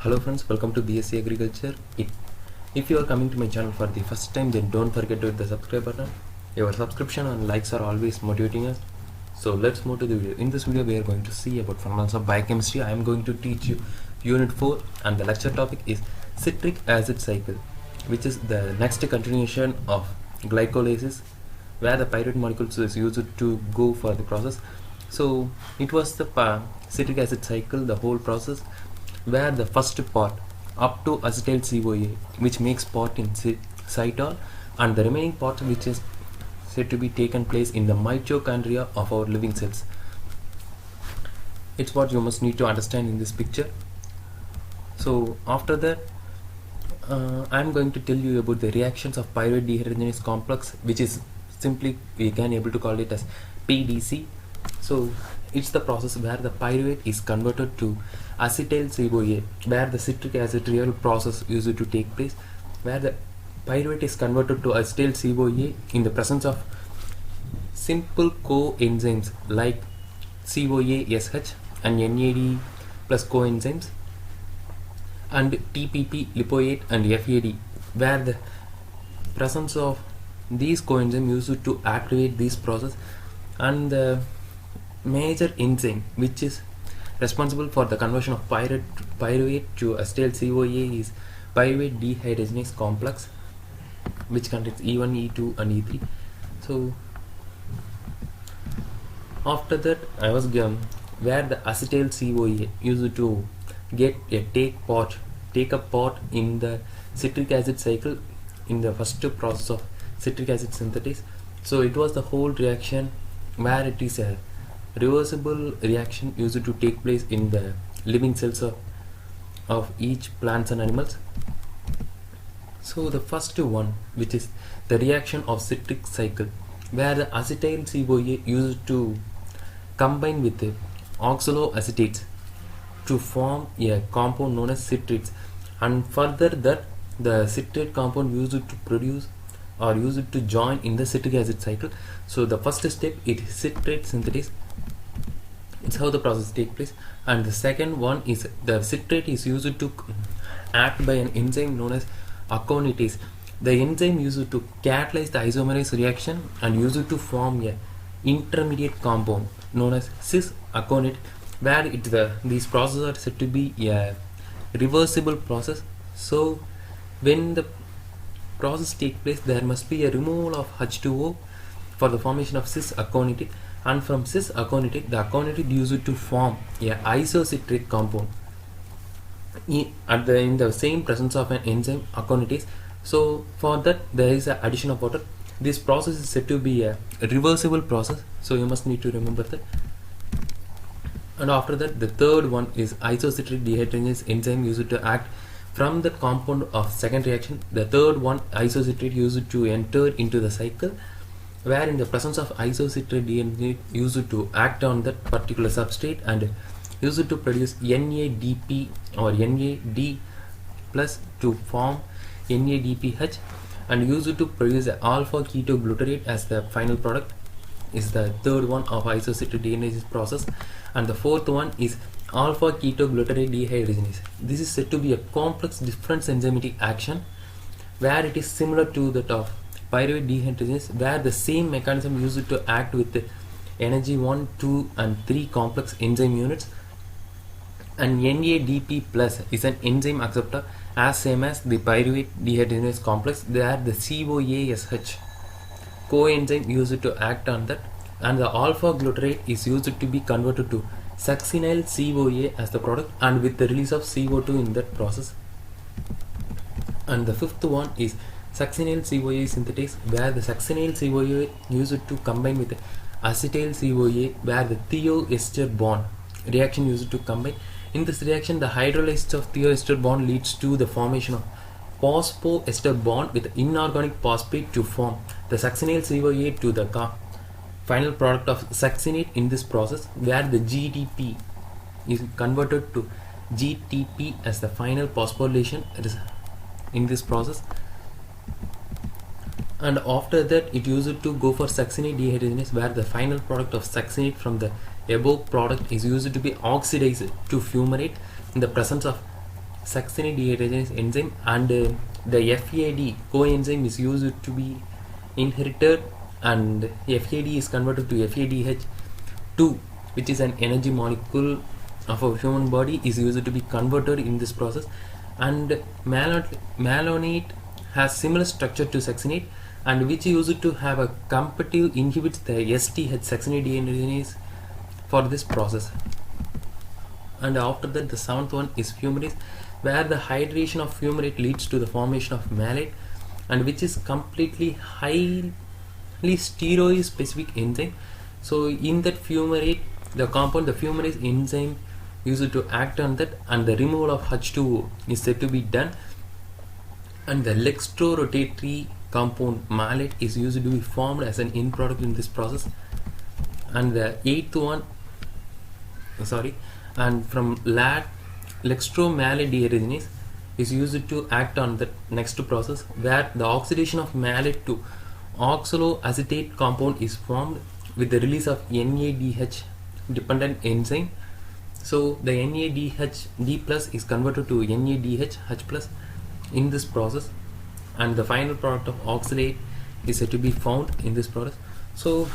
Hello friends, welcome to BSc Agriculture. If you are coming to my channel for the first time, then don't forget to hit the subscribe button. Your subscription and likes are always motivating us. So let's move to the video. In this video, we are going to see about fundamentals of biochemistry. I am going to teach you Unit 4 and the lecture topic is citric acid cycle, which is the next continuation of glycolysis, where the pyruvate molecules is used to go for the process. So it was the citric acid cycle, the whole process, where the first part up to acetyl CoA, which makes part in cytol, and the remaining part which is said to be taken place in the mitochondria of our living cells. It's what you must need to understand in this picture. So after that, I'm going to tell you about the reactions of pyruvate dehydrogenase complex, which is simply we can able to call it as PDC. So it's the process where the pyruvate is converted to acetyl CoA, where the citric acid real process used to take place, where the pyruvate is converted to acetyl CoA in the presence of simple coenzymes like CoASH and NAD plus coenzymes, and TPP, lipoate and FAD, where the presence of these coenzymes used to activate this process, and the major enzyme which is responsible for the conversion of pyruvate to acetyl CoA is pyruvate dehydrogenase complex, which contains E1, E2 and E3. So after that, I was where the acetyl CoA used to take a part in the citric acid cycle in the first process of citric acid synthesis. So it was the whole reaction where it is a reversible reaction used to take place in the living cells of each plants and animals. So the first one, which is the reaction of citric cycle, where the acetyl CoA used to combine with the oxaloacetates to form a compound known as citrates, and further that the citrate compound used to produce or used to join in the citric acid cycle. So the first step is citrate synthesis. It's how the process takes place. And the second one is the citrate is used to act by an enzyme known as aconitase. The enzyme used to catalyze the isomerase reaction and used to form a intermediate compound known as cis-aconate, where these processes are said to be a reversible process. So when the process takes place, there must be a removal of H2O for the formation of cis-aconate, and from cis-aconate, the aconate used to form a isocitrate compound in the same presence of an enzyme aconitase. So for that, there is an addition of water. This process is said to be a reversible process, so you must need to remember that. And after that, the third one is isocitrate dehydrogenase enzyme used to act from the compound of second reaction. The third one, isocitrate, used to enter into the cycle, where in the presence of isocitrate dehydrogenase used to act on that particular substrate and used to produce NADP or NAD plus to form NADPH, and used to produce alpha ketoglutarate as the final product, is the third one of isocitrate dehydrogenase process. And the fourth one is alpha ketoglutarate dehydrogenase. This is said to be a complex difference enzymatic action, where it is similar to that of pyruvate dehydrogenase, where the same mechanism used to act with the energy 1, 2 and 3 complex enzyme units. And NADP plus is an enzyme acceptor as same as the pyruvate dehydrogenase complex. There the CoASH coenzyme used to act on that, and the alpha glutarate is used to be converted to succinyl CoA as the product, and with the release of CO2 in that process. And the fifth one is succinyl CoA synthetase, where the succinyl CoA used to combine with acetyl CoA, where the thioester bond reaction used to combine. In this reaction, the hydrolysis of thioester bond leads to the formation of phosphoester bond with inorganic phosphate to form the succinyl CoA to the final product of succinate in this process, where the GDP is converted to GTP as the final phosphorylation in this process. And after that, it used to go for succinate dehydrogenase, where the final product of succinate from the above product is used to be oxidized to fumarate in the presence of succinate dehydrogenase enzyme, and the FAD coenzyme is used to be inherited, and FAD is converted to FADH2, which is an energy molecule of a human body, is used to be converted in this process. And malonate has similar structure to succinate, and which used to have a competitive inhibits the STH succinate dehydrogenase for this process. And after that, the seventh one is fumarate, where the hydration of fumarate leads to the formation of malate, and which is completely highly steroid specific enzyme. So in that fumarate, the compound, the fumarase enzyme used to act on that, and the removal of H2O is said to be done, and the lextrorotatory compound malate is used to be formed as an end product in this process. And the eighth one, and from lextromalate dehydrogenase is used to act on the next process, where the oxidation of malate to oxaloacetate compound is formed with the release of NADH dependent enzyme. So the NADH plus is converted to NADH H+ in this process, and the final product of oxalate is said to be found in this process. So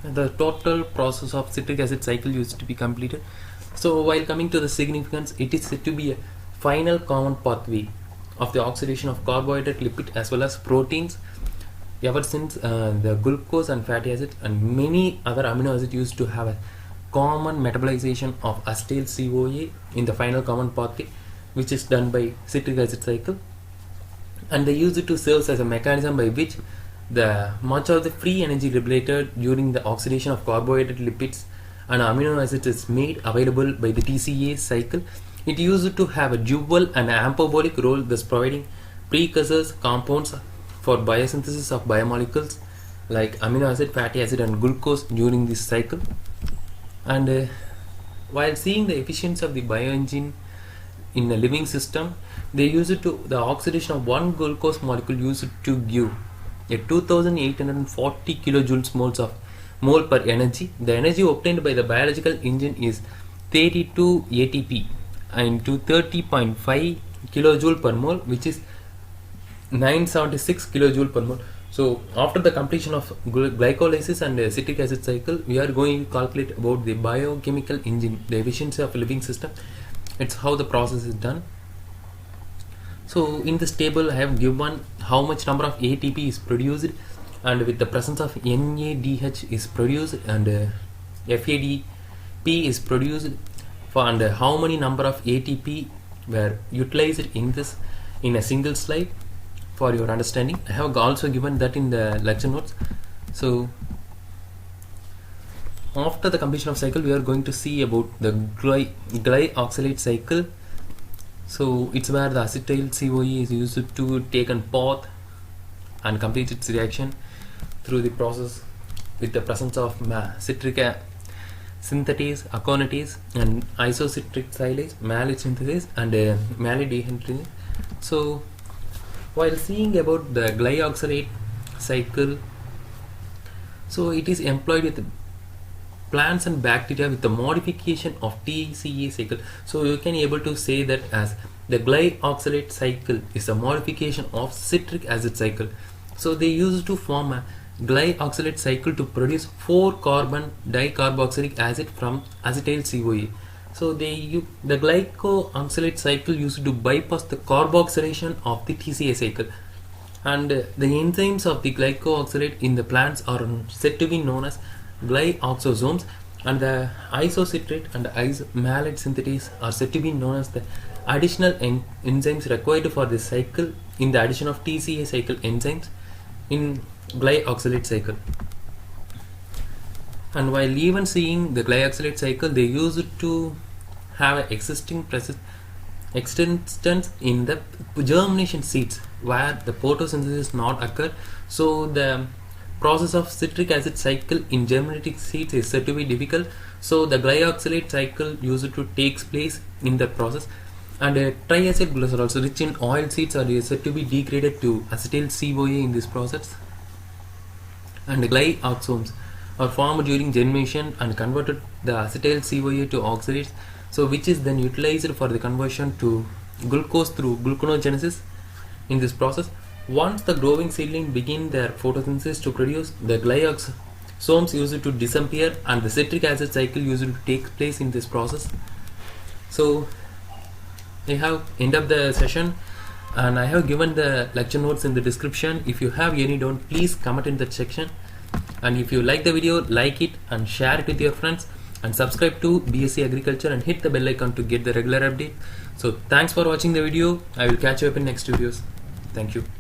the total process of citric acid cycle used to be completed. So while coming to the significance, it is said to be a final common pathway of the oxidation of carbohydrate, lipid as well as proteins ever since the glucose and fatty acids and many other amino acids used to have a common metabolization of acetyl CoA in the final common pathway, which is done by citric acid cycle, and they use it to serve as a mechanism by which the much of the free energy liberated during the oxidation of carbohydrate, lipids and amino acids is made available by the TCA cycle. It used to have a dual and ampobolic role, thus providing precursors compounds for biosynthesis of biomolecules like amino acid, fatty acid and glucose during this cycle. And while seeing the efficiency of the bioengine in a living system, they use it to the oxidation of one glucose molecule used to give a 2840 kilojoules mole per energy. The energy obtained by the biological engine is 32 ATP into 30.5 kilojoule per mole, which is 976 kilojoule per mole. So after the completion of glycolysis and citric acid cycle, we are going to calculate about the biochemical engine, the efficiency of a living system. It's how the process is done. So in this table I have given how much number of ATP is produced, and with the presence of NADH is produced, and FADP is produced for, and how many number of ATP were utilized in this in a single slide for your understanding. I have also given that in the lecture notes. So after the completion of cycle, we are going to see about the glyoxylate cycle. So it's where the acetyl CoA is used to take a path and complete its reaction through the process with the presence of citric synthetase, aconitase and isocitric silase, malate synthesis and malate dehydrogenase. So while seeing about the glyoxylate cycle, so it is employed with plants and bacteria with the modification of TCA cycle. So you can able to say that as the glyoxylate cycle is a modification of citric acid cycle. So they used to form a glyoxylate cycle to produce 4-carbon dicarboxylic acid from acetyl CoA. So the glyoxylate cycle used to bypass the carboxylation of the TCA cycle, and the enzymes of the glycoxylate in the plants are said to be known as glyoxosomes, and the isocitrate and malate synthetase are said to be known as the additional enzymes required for this cycle in the addition of TCA cycle enzymes in glyoxylate cycle. And while even seeing the glyoxylate cycle, they used to have an existing existence in the germination seeds where the photosynthesis not occur. So the process of citric acid cycle in germinating seeds is said to be difficult. So the glyoxylate cycle used to takes place in the process, and triacyl glycerol also rich in oil seeds are said to be degraded to acetyl CoA in this process, and glyoxomes are formed during germination and converted the acetyl CoA to oxalates, so which is then utilized for the conversion to glucose through gluconeogenesis. In this process, once the growing seedling begin their photosynthesis to produce, the glyoxysomes used to disappear and the citric acid cycle used to take place in this process. So I have end up the session, and I have given the lecture notes in the description. If you have any doubt, please comment in that section, and if you like the video, like it and share it with your friends, and subscribe to BSc Agriculture and hit the bell icon to get the regular update. So thanks for watching the video. I will catch you up in next videos. Thank you.